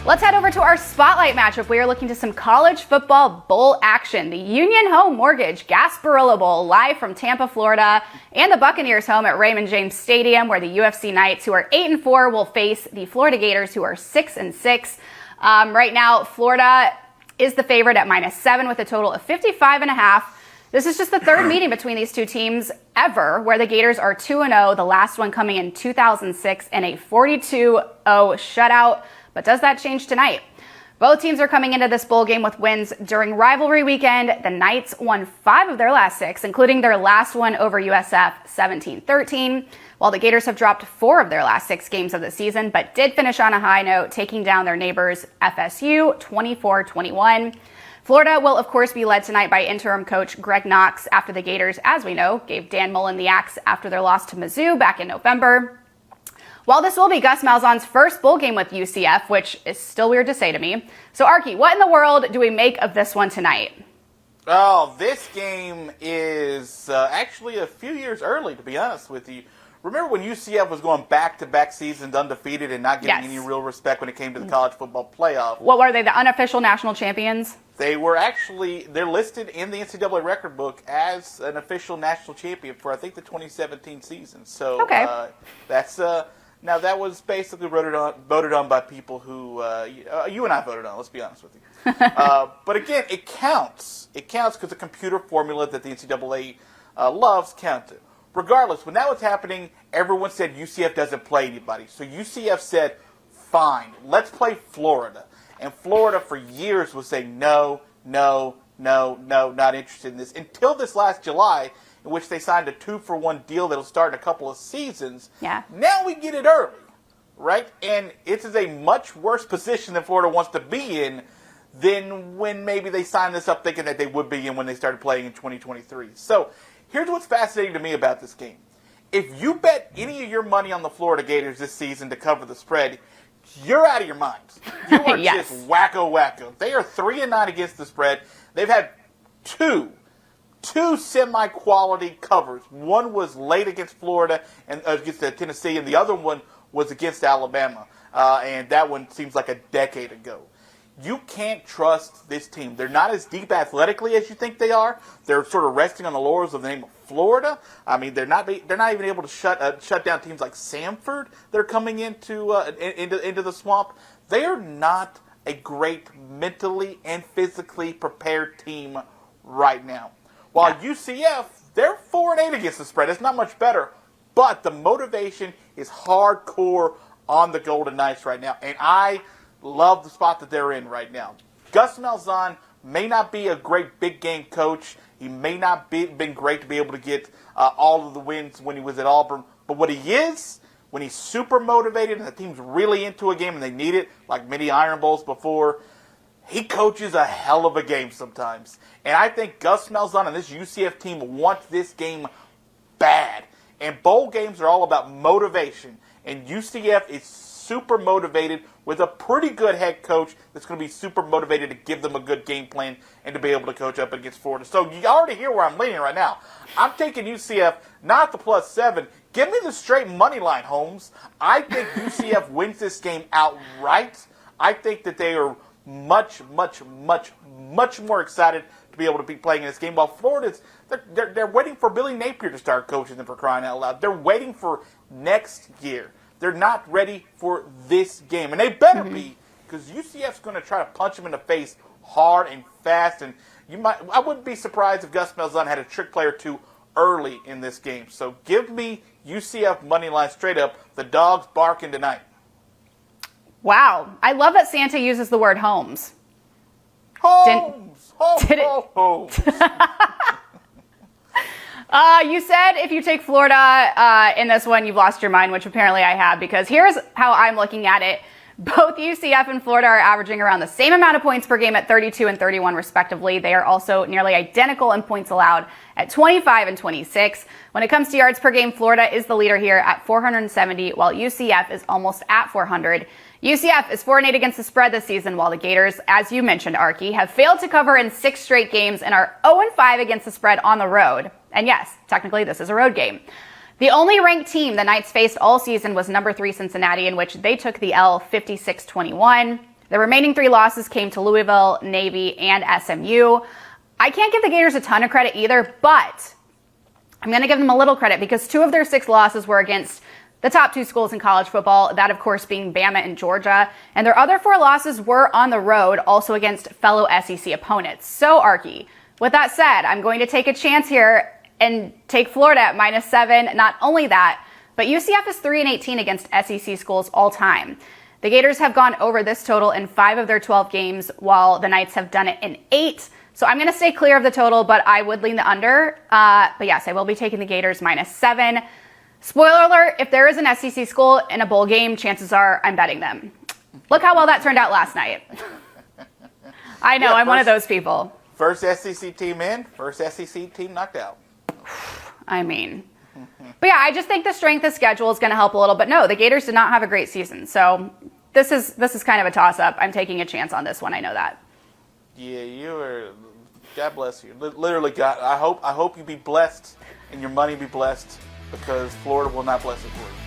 Let's head over to our spotlight matchup. We are looking to some college football bowl action. The Union Home Mortgage Gasparilla Bowl, live from Tampa, Florida, and the Buccaneers home at Raymond James Stadium, where the UFC Knights, who are 8-4, will face the Florida Gators, who are 6-6. Right now, Florida is the favorite at -7 with a total of 55.5. This is just the third meeting between these two teams ever, where the Gators are 2-0, the last one coming in 2006 in a 42-0 shutout. But does that change tonight? Both teams are coming into this bowl game with wins during rivalry weekend. The Knights won 5 of their last 6, including their last one over USF 17-13, while the Gators have dropped 4 of their last 6 games of the season, but did finish on a high note, taking down their neighbors FSU 24-21. Florida will, of course, be led tonight by interim coach Greg Knox after the Gators, as we know, gave Dan Mullen the axe after their loss to Mizzou back in November. While this will be Gus Malzahn's first bowl game with UCF, which is still weird to say to me. So, Arky, what in the world do we make of this one tonight? Oh, this game is actually a few years early, to be honest with you. Remember when UCF was going back-to-back seasons undefeated and not getting any real respect when it came to the college football playoff? What were they, the unofficial national champions? They were actually, they're listed in the NCAA record book as an official national champion for, I think, the 2017 season. So okay. That's... Now, that was basically voted on by people who you and I voted on, let's be honest with you. But again, it counts. It counts because the computer formula that the NCAA loves counted. Regardless, when that was happening, everyone said UCF doesn't play anybody. So UCF said, fine, let's play Florida. And Florida for years was saying, no, not interested in this. Until this last July, in which they signed a 2-for-1 deal that'll start in a couple of seasons. Yeah. Now we get it early, right? And it is a much worse position than Florida wants to be in than when maybe they signed this up thinking that they would be in when they started playing in 2023. So here's what's fascinating to me about this game. If you bet any of your money on the Florida Gators this season to cover the spread, you're out of your minds. You are yes. just wacko. They are 3-9 against the spread. They've had two semi-quality covers. One was late against Florida and against Tennessee, and the other one was against Alabama. And that one seems like a decade ago. You can't trust this team. They're not as deep athletically as you think they are. They're sort of resting on the laurels of the name of Florida. I mean, they're not even able to shut down teams like Samford. They're coming into the swamp. They are not a great mentally and physically prepared team right now. While UCF, they're 4-8 against the spread. It's not much better, but the motivation is hardcore on the Golden Knights right now, and I love the spot that they're in right now. Gus Malzahn may not be a great big game coach. He may not been great to be able to get all of the wins when he was at Auburn, but what he is, when he's super motivated and the team's really into a game and they need it, like many Iron Bowls before, he coaches a hell of a game sometimes. And I think Gus Malzahn and this UCF team want this game bad. And bowl games are all about motivation. And UCF is super motivated with a pretty good head coach that's going to be super motivated to give them a good game plan and to be able to coach up against Florida. So you already hear where I'm leaning right now. I'm taking UCF, not the +7. Give me the straight money line, Holmes. I think UCF wins this game outright. I think that they are much more excited to be able to be playing in this game. While Florida's, they're waiting for Billy Napier to start coaching them, for crying out loud. They're waiting for next year. They're not ready for this game, and they better be, because UCF's going to try to punch them in the face hard and fast. And I wouldn't be surprised if Gus Malzahn had a trick play or two early in this game. So give me UCF money line straight up. The dogs barking tonight. Holmes. I love that Santa uses the word Holmes. Holmes. You said if you take Florida in this one, you've lost your mind, which apparently I have, because here's how I'm looking at it. Both UCF and Florida are averaging around the same amount of points per game at 32 and 31 respectively. They are also nearly identical in points allowed at 25 and 26. When it comes to yards per game, Florida is the leader here at 470, while UCF is almost at 400. UCF is 4-8 against the spread this season, while the Gators, as you mentioned, Arky, have failed to cover in 6 straight games and are 0-5 against the spread on the road. And yes, technically this is a road game. The only ranked team the Knights faced all season was number 3 Cincinnati, in which they took the L 56-21. The remaining 3 losses came to Louisville, Navy, and SMU. I can't give the Gators a ton of credit either, but I'm going to give them a little credit because 2 of their 6 losses were against the top 2 schools in college football, that of course being Bama and Georgia. And their other 4 losses were on the road, also against fellow SEC opponents. So, Arky, with that said, I'm going to take a chance here and take Florida at -7. Not only that, but UCF is 3-18 against SEC schools all time. The Gators have gone over this total in 5 of their 12 games, while the Knights have done it in 8. So I'm going to stay clear of the total, but I would lean the under. But yes, I will be taking the Gators -7. Spoiler alert, if there is an SEC school in a bowl game, chances are I'm betting them. Look how well that turned out last night. I know, I'm one of those people. First SEC team in, first SEC team knocked out. I mean, but yeah, I just think the strength of schedule is going to help a little. But no, the Gators did not have a great season. So this is kind of a toss-up. I'm taking a chance on this one. I know that. Yeah, you are. God bless you. Literally, God. I hope you be blessed and your money be blessed because Florida will not bless it for you.